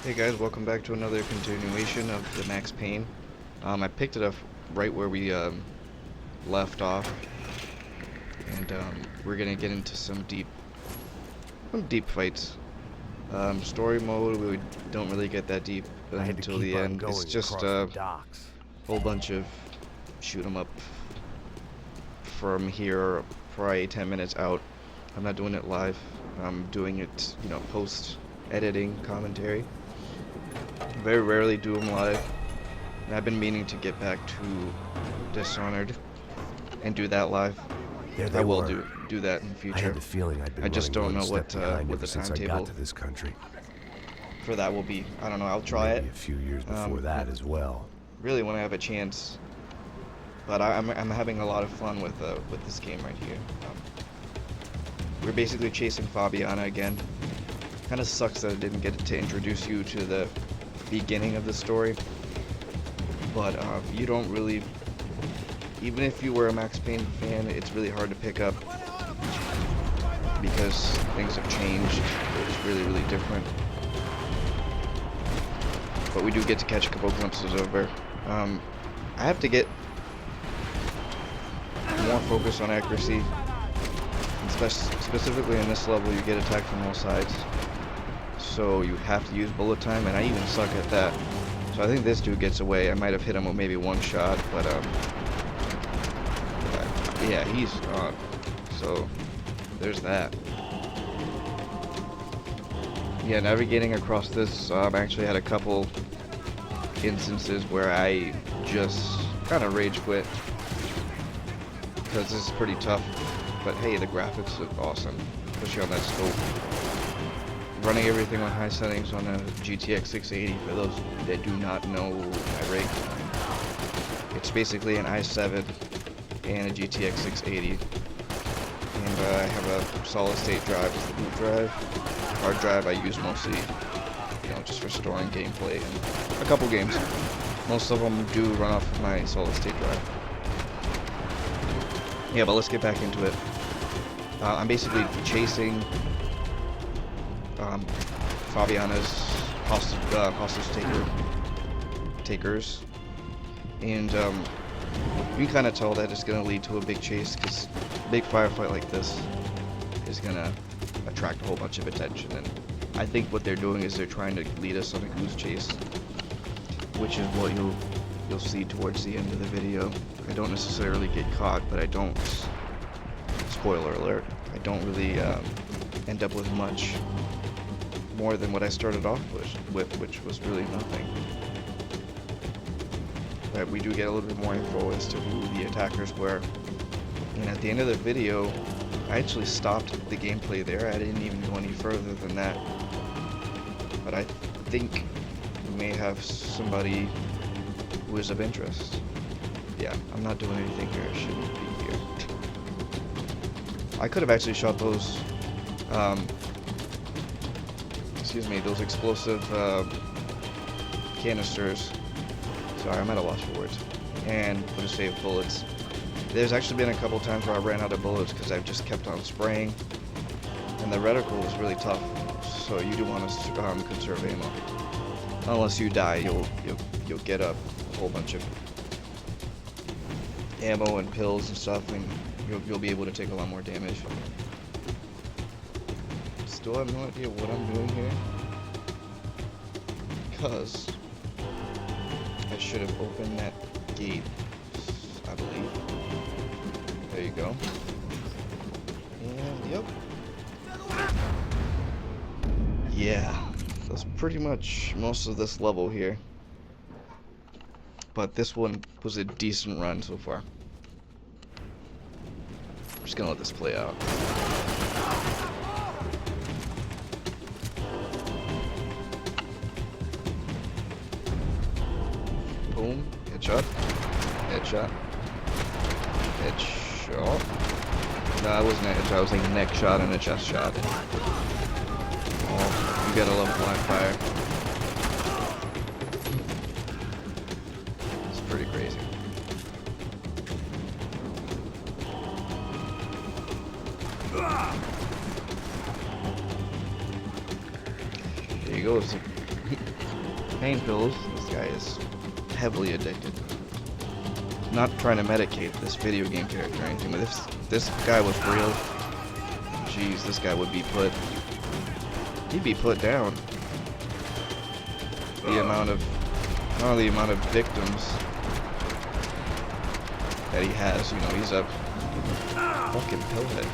Hey guys, welcome back to another continuation of the Max Payne. I picked it up right where we left off, and we're gonna get into some deep fights. Story mode, we don't really get that deep until the end. It's just a whole bunch of shoot 'em up from here, probably 10 minutes out. I'm not doing it live. I'm doing it, post editing commentary. Very rarely do them live, and I've been meaning to get back to Dishonored and do that live. I will do that in the future. I had the feeling I'd been I just don't know what the timetable got to this country. for that will be. I don't know. I'll try Maybe it. a few years before that as well. Really, when I have a chance. But I'm having a lot of fun with this game right here. We're basically chasing Fabiana again. Kind of sucks that I didn't get to introduce you to the beginning of the story, but you don't really, even if you were a Max Payne fan, it's really hard to pick up because things have changed. It's really different, but we do get to catch a couple glimpses of her. I have to get more focus on accuracy, and specifically in this level you get attacked from all sides, so you have to use bullet time, and I even suck at that. So I think this dude gets away. I might have hit him with maybe one shot, but yeah, he's gone. So there's that. Yeah, navigating across this, I actually had a couple instances where I just kind of rage quit because this is pretty tough. But hey, the graphics look awesome, especially on that scope. Running everything on high settings on a GTX 680, for those that do not know my rig. It's basically an i7 and a GTX 680. And I have a solid state drive as the boot drive. Hard drive I use mostly, just for storing gameplay and a couple games. Most of them do run off of my solid state drive. Yeah, but let's get back into it. I'm basically chasing Fabiana's hostage takers, and you can kind of tell that it's going to lead to a big chase, because a big firefight like this is going to attract a whole bunch of attention, and I think what they're doing is they're trying to lead us on a goose chase, which is what you'll see towards the end of the video. I don't necessarily get caught, but I don't, spoiler alert, I don't really end up with much more than what I started off with, which was really nothing. But we do get a little bit more info as to who the attackers were. And at the end of the video, I actually stopped the gameplay there. I didn't even go any further than that. But I think we may have somebody who is of interest. Yeah, I'm not doing anything here. I shouldn't be here. I could have actually shot those those explosive canisters. Sorry, I'm at a loss for words. And would have saved bullets. There's actually been a couple times where I ran out of bullets because I've just kept on spraying. And the reticle is really tough, so you do want to conserve ammo. Unless you die, you'll get a whole bunch of ammo and pills and stuff, and you'll be able to take a lot more damage. Still have no idea what I'm doing here, because I should have opened that gate, I believe. There you go. And yep. Yeah, that's pretty much most of this level here. But this one was a decent run so far. I'm just gonna let this play out. Boom, headshot, headshot, headshot. No, it wasn't a headshot, it was like a neck shot and a chest shot. Oh, you gotta love blind fire. It's pretty crazy. There he goes. pain pills. This guy is heavily addicted. Not trying to medicate this video game character or anything, but if this guy was real, jeez, this guy would be he'd be put down. The amount of victims that he has, you know, he's a fucking pillhead.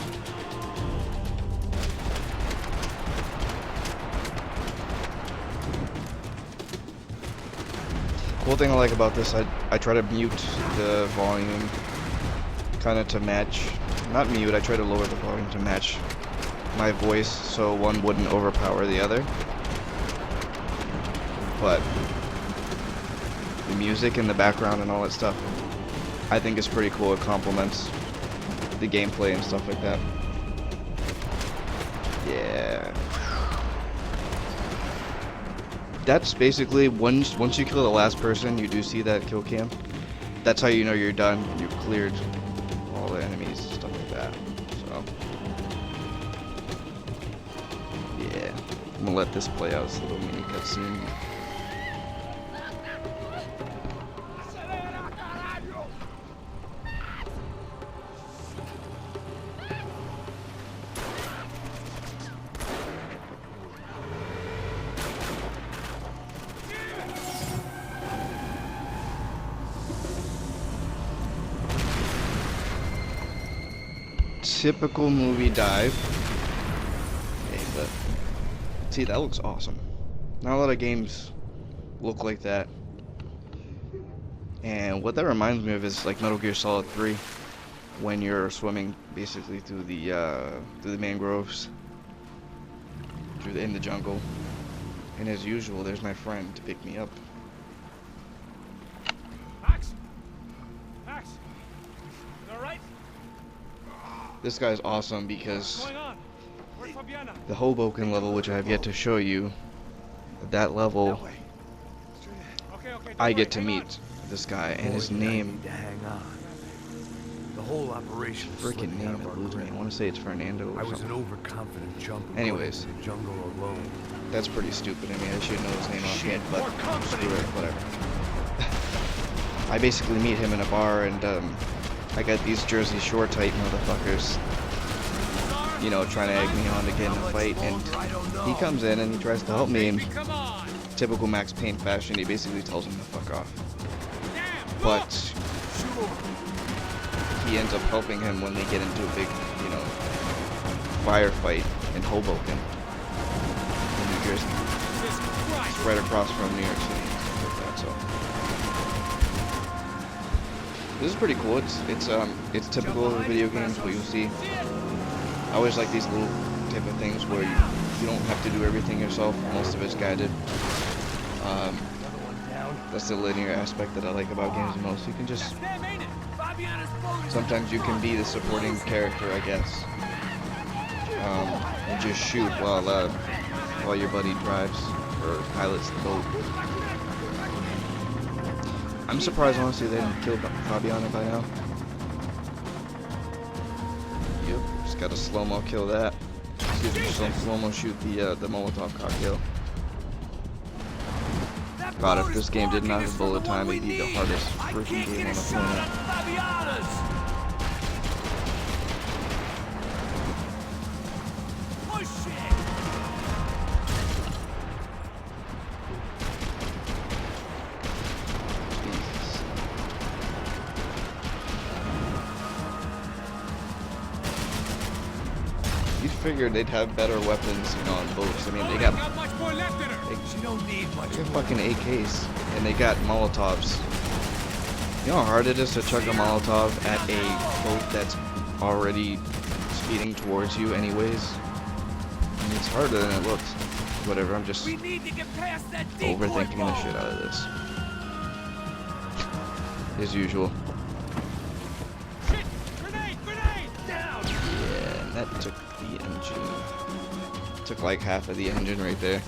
Cool thing I like about this, I try to mute the volume kind of to match, not mute, I try to lower the volume to match my voice so one wouldn't overpower the other. But the music in the background and all that stuff, I think is pretty cool. It complements the gameplay and stuff like that. Yeah. That's basically once you kill the last person, you do see that kill cam. That's how you know you're done. You've cleared all the enemies and stuff like that. So yeah, I'm gonna let this play out. This little mini cutscene. Typical movie dive. Hey, but see, that looks awesome. Not a lot of games look like that. And what that reminds me of is like Metal Gear Solid 3, when you're swimming basically through the mangroves, in the jungle. And as usual, there's my friend to pick me up. This guy's awesome because the Hoboken level, which I have yet to show you, that level, I get to meet this guy, and his name, the whole operation, freaking name eludes me. I want to say it's Fernando or I was something. an overconfident jumper. Anyways, The jungle alone. that's pretty stupid. I mean, I should know his name offhand, but screw it, whatever. I basically meet him in a bar, and I got these Jersey Shore type motherfuckers, you know, trying to egg me on to get in a fight, and he comes in and he tries to help me in typical Max Payne fashion. He basically tells him to fuck off. But he ends up helping him when they get into a big, you know, firefight in Hoboken, in New Jersey. It's right across from New York City. Like that, so. This is pretty cool. It's typical of video games, what you'll see. I always like these little type of things where you don't have to do everything yourself. Most of it's guided. That's the linear aspect that I like about games the most. You can just, sometimes you can be the supporting character, I guess, and just shoot while your buddy drives or pilots the boat. I'm surprised, honestly, they didn't kill Fabiana by now. Yep, just gotta slow-mo kill that. Excuse me, slow-mo shoot the Molotov cocktail. God, if this game did not have bullet time, it'd be the hardest freaking game on the planet. You'd figured they'd have better weapons, you know, on boats. I mean, they got fucking AKs, and they got Molotovs. You know how hard it is to chuck a Molotov at a boat that's already speeding towards you anyways? I mean, it's harder than it looks. Whatever, I'm just overthinking the shit out of this. As usual. Yeah, and that took the engine. Took like half of the engine right there.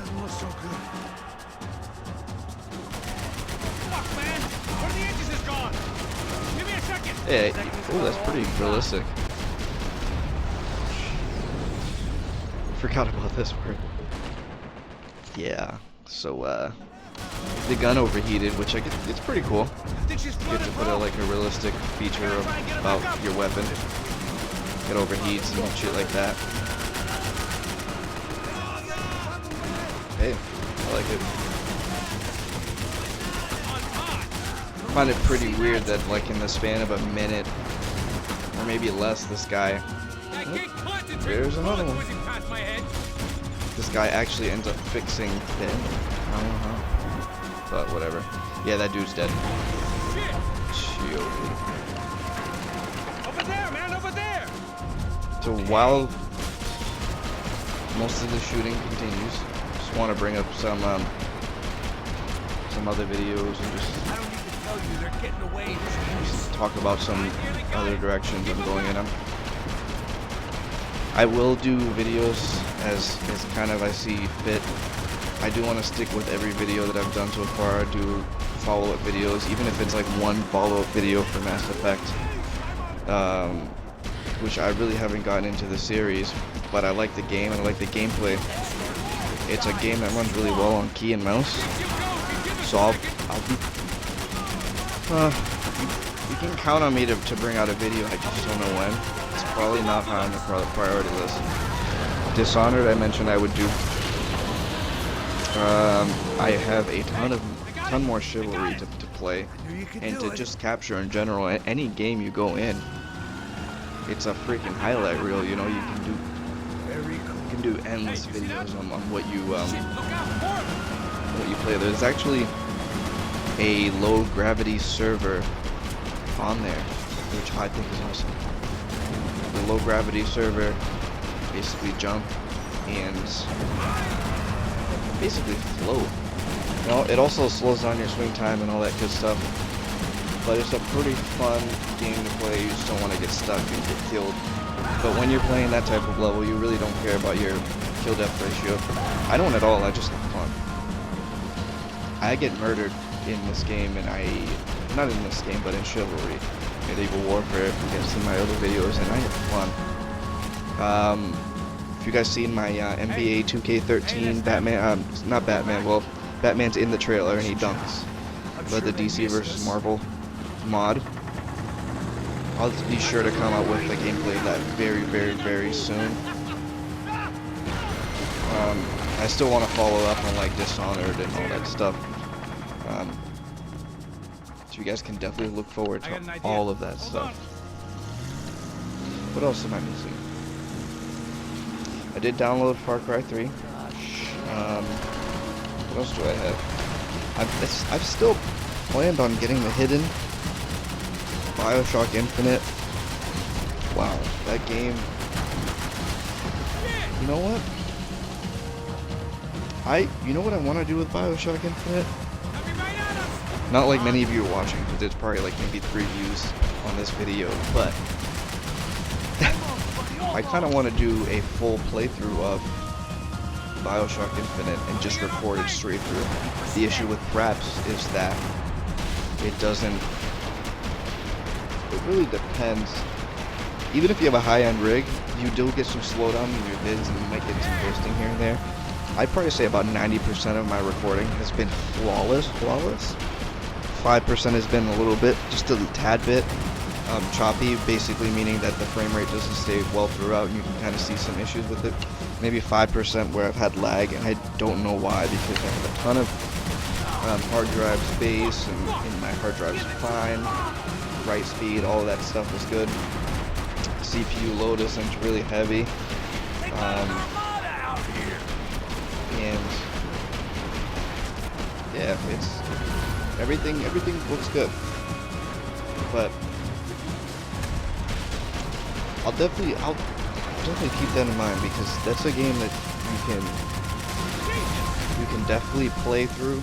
Yeah, oh, that's pretty realistic. Forgot about this part. Yeah, so, the gun overheated, which I get, it's pretty cool. You get to put like a realistic feature about your weapon. It overheats and shit like that. Hey, I like it. I find it pretty weird that like in the span of a minute, or maybe less, this guy... Oh, there's another one. This guy actually ends up fixing Payne. But whatever. Yeah, that dude's dead. Chill. Over there, man, over there. So while most of the shooting continues, just want to bring up some other videos and just I don't need to tell you, they're getting away. talk about some other directions I'm going in them. I will do videos as kind of I see fit. I do want to stick with every video that I've done so far. I do follow-up videos, even if it's like one follow-up video for Mass Effect, which I really haven't gotten into the series, but I like the game and I like the gameplay. It's a game that runs really well on key and mouse, so I'll be... you can count on me to bring out a video, I just don't know when. It's probably not high on the priority list. Dishonored, I mentioned I would do. I have a ton more chivalry to play, and to just capture in general. Any game you go in, it's a freaking highlight reel. You know, you can do endless videos on what you play. There's actually a low gravity server on there, which I think is awesome. The low gravity server, basically jump and basically float. You know, it also slows down your swing time and all that good stuff. But it's a pretty fun game to play. You just don't want to get stuck and get killed. But when you're playing that type of level, you really don't care about your kill death ratio. I don't at all. I just have fun. I get murdered in this game, and not in this game, but in Chivalry, Medieval Warfare. If you guys see my other videos, and I have fun. If you guys seen my NBA 2K13 Batman, not Batman, well, Batman's in the trailer and he dunks. But the DC versus Marvel mod, I'll be sure to come out with the gameplay of that very soon. I still want to follow up on like Dishonored and all that stuff. So you guys can definitely look forward to all of that stuff. What else am I missing? I did download Far Cry 3. What else do I have? I've still planned on getting the hidden Bioshock Infinite. Wow, that game. You know what? You know what I want to do with Bioshock Infinite? Not like many of you are watching, because there's probably like maybe 3 views on this video, but I kind of want to do a full playthrough of Bioshock Infinite and just record it straight through. The issue with Fraps is that it really depends. Even if you have a high-end rig, you do get some slowdown in your vids and you might get some ghosting here and there. I'd probably say about 90% of my recording has been flawless. 5% has been a little bit, just a tad bit, choppy, basically meaning that the frame rate doesn't stay well throughout and you can kind of see some issues with it. Maybe 5% where I've had lag, and I don't know why, because I have a ton of hard drive space, and my hard drive's fine, write speed, all of that stuff is good. CPU load isn't really heavy, and yeah, it's everything looks good. But I'll definitely keep that in mind, because that's a game that you can definitely play through,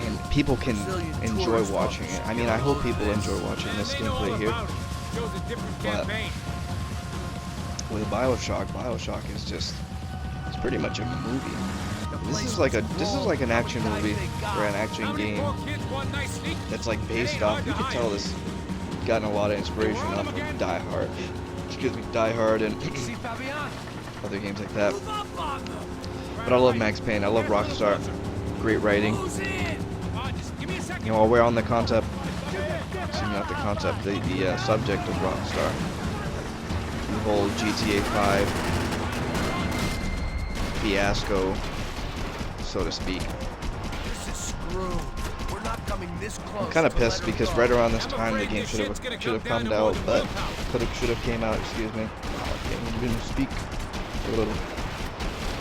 and people can enjoy watching it. I mean, I hope people enjoy watching this gameplay here. But with Bioshock is just, it's pretty much a movie. This is like an action movie, or an action game that's like based off, you can tell this gotten a lot of inspiration off of Die Hard and other games like that. But I love Max Payne, I love Rockstar. Great writing. Who's in? Come on, just give me a second. You know, while we're on the concept, excuse me, not the concept, the subject of Rockstar. The whole GTA 5 fiasco, so to speak. This is screwed. We're not coming this close. I'm kind of to pissed let her because go. right around this I'm time the afraid game this should shit's gonna have come down come to out, one but willpower. should have came out. Excuse me. I can't even speak a little.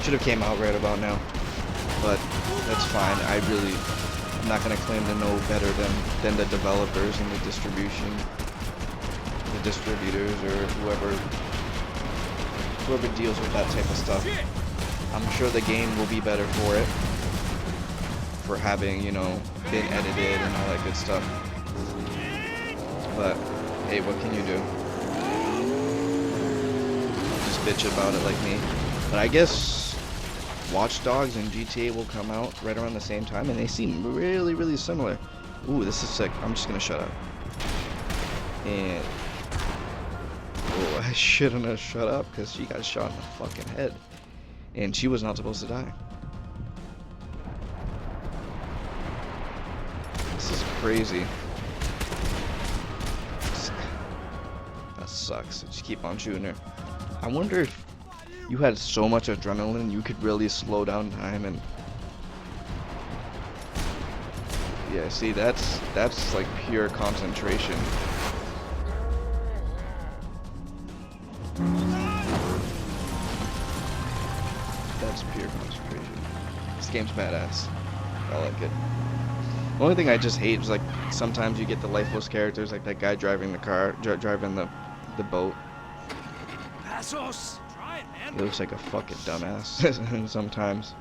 Should have came out right about now, but that's fine. I'm not gonna claim to know better than the developers and the distribution, the distributors, or whoever deals with that type of stuff. Shit. I'm sure the game will be better for it, for having, you know, been edited and all that good stuff. But hey, what can you do? Just bitch about it like me. But I guess Watchdogs and GTA will come out right around the same time, and they seem really, really similar. Ooh, this is sick. I'm just gonna shut up. And oh, I shouldn't have shut up because she got shot in the fucking head, and she was not supposed to die. This is crazy. That sucks. Just keep on shooting her. I wonder if you had so much adrenaline you could really slow down time and yeah, see, that's like pure concentration. That's pure concentration. This game's badass. I like it. The only thing I just hate is like sometimes you get the lifeless characters, like that guy driving the car, driving the boat. Passos. Try it, man. He looks like a fucking dumbass sometimes.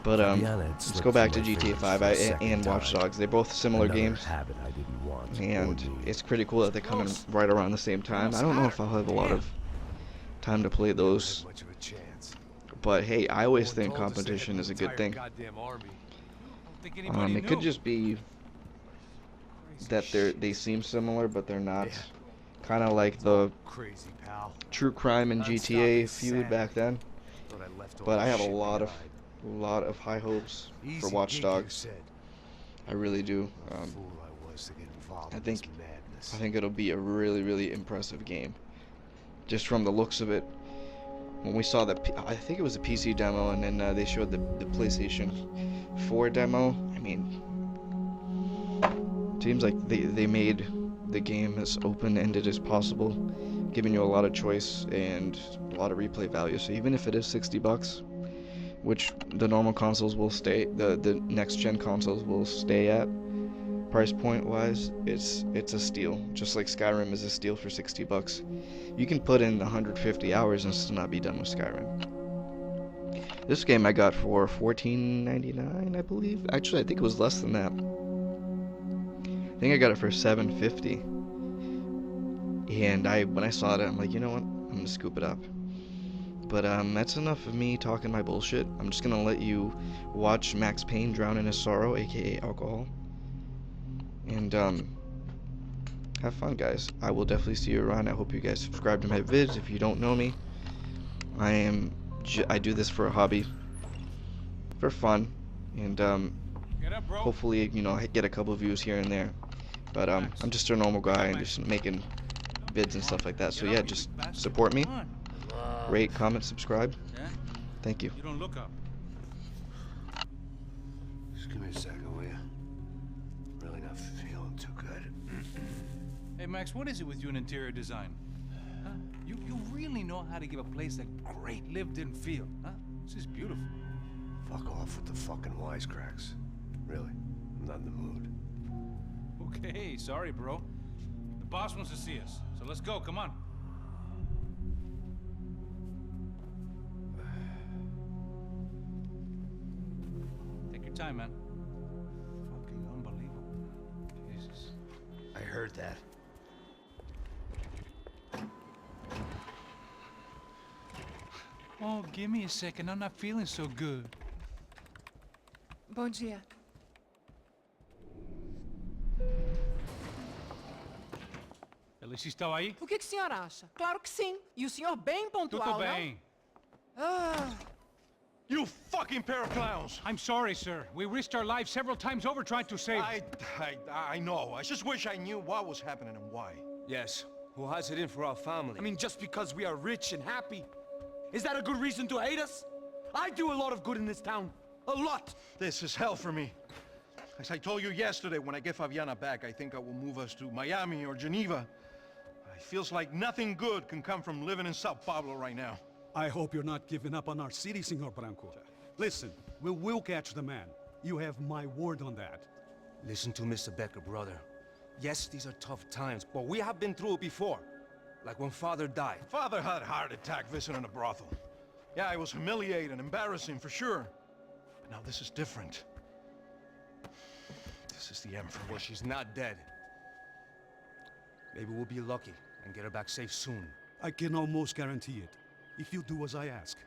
But let's go back to GTA 5 and Watchdogs. They're both similar games, Habit I didn't want. and it's pretty cool that they're coming right around the same time. I don't know if I'll have a lot of time to play those, Much of a chance. but hey, I always think competition is a good thing. Goddamn army. Think anybody It could just be that they seem similar, but they're not. Yeah. Kind of like the Crazy pal. true crime and GTA feud back then. Thought I left all But the I have a shit lot of high hopes behind. for Easy Watchdogs. gig, you said. I really do. What a fool I was to get involved I in think- this madness. I think it'll be a really, really impressive game. Just from the looks of it. When we saw I think it was a PC demo, and then they showed the PlayStation 4 demo. I mean, seems like they made the game as open-ended as possible, giving you a lot of choice and a lot of replay value. So even if it is $60, which the normal consoles will stay, the next-gen consoles will stay at, price point wise, it's a steal. Just like Skyrim is a steal for $60. You can put in 150 hours and still not be done with Skyrim. This game I got for $14.99, I believe. Actually, I think it was less than that. I think I got it for $7.50. And when I saw it, I'm like, you know what? I'm gonna scoop it up. But that's enough of me talking my bullshit. I'm just gonna let you watch Max Payne drown in his sorrow, aka alcohol. And have fun, guys. I will definitely see you around. I hope you guys subscribe to my vids. If you don't know me, I do this for a hobby, for fun, and Get up, bro. hopefully, you know, I get a couple views here and there. But I'm just a normal guy and just making vids and stuff like that. So yeah, just support me, Come on. rate, comment, subscribe. Yeah? Thank you. You don't look up. Just give me a second, will you? Really not feeling too good. Hey, Max, what is it with you and interior design? Huh? You really know how to give a place a great lived-in feel, huh? This is beautiful. Fuck off with the fucking wisecracks. Really, I'm not in the mood. Okay, sorry, bro. The boss wants to see us, so let's go. Come on. Take your time, man. Fucking unbelievable. Jesus. I heard that. Oh, give me a second. I'm not feeling so good. Bom dia. Alice estava aí? O que o senhor acha? Claro que sim. E o senhor bem pontual, Tudo bem. não? Ah, You fucking pair of clowns! I'm sorry, sir. We risked our lives several times over trying to save... I know. I just wish I knew what was happening and why. Yes. Who has it in for our family? I mean, just because we are rich and happy, is that a good reason to hate us? I do a lot of good in this town. A lot! This is hell for me. As I told you yesterday, when I get Fabiana back, I think I will move us to Miami or Geneva. It feels like nothing good can come from living in Sao Paulo right now. I hope you're not giving up on our city, Senor Branco. Listen, we will catch the man. You have my word on that. Listen to Mr. Becker, brother. Yes, these are tough times, but we have been through it before. Like when Father died. Father had a heart attack visiting a brothel. Yeah, it was humiliating, embarrassing, for sure. But now this is different. This is the end for me. Well, she's not dead. Maybe we'll be lucky and get her back safe soon. I can almost guarantee it, if you do as I ask.